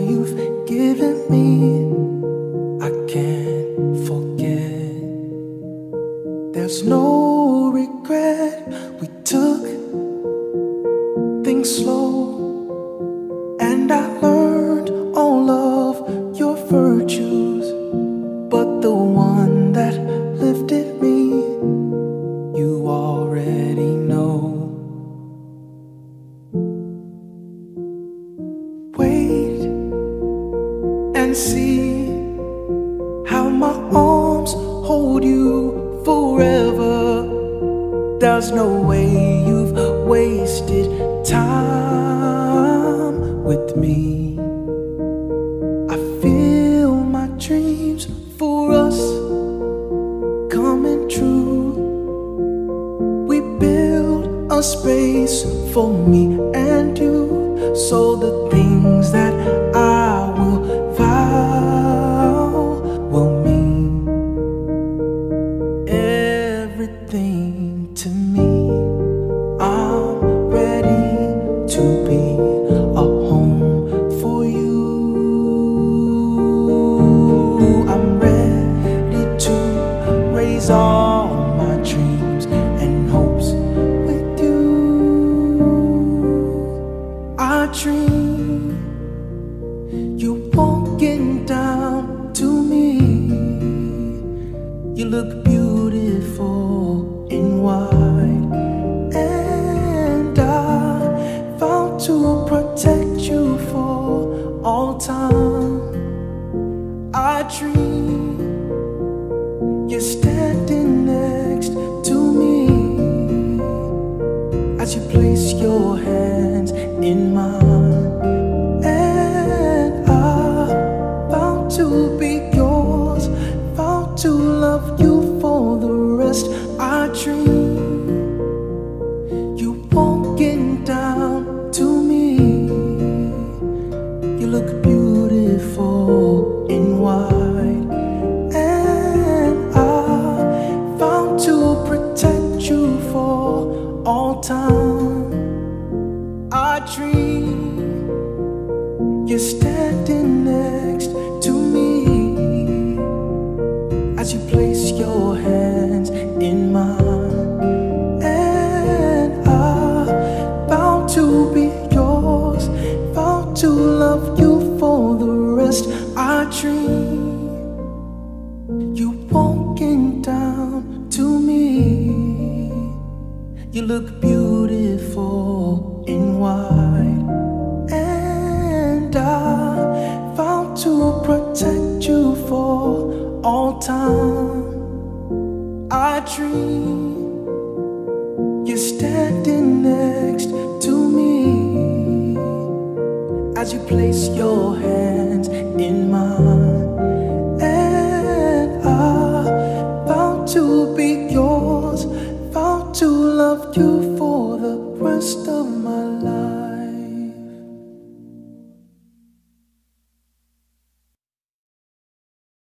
you've given me, I can't forget. There's no regret. We took things slow, and I learned all of your virtues, but the one that lifted me, you already know. Wait and see how my arms hold you forever. There's no way you've wasted time with me. I feel my dreams for us coming true. We build a space for me and you, so the things that I will vow will mean everything to me. I'm ready to be a home for you. I'm ready to raise all my dreams and hopes with you. I dream you walking down to me. You look beautiful in white, and I vow to protect you for all time. I dream you're standing next to me as you place your hands in mine, and I vow to be yours, vow to love you for the rest. I dream you walking down to me. You look beautiful in white, and I vow to protect you for all time. I dream you're standing next to me as you place your hands in mine, and I vow to be yours, vow to love you for the rest. I dream you walking down to me. You look beautiful in white, and I vow to protect you for all time. I dream you're standing next to me as you place your hand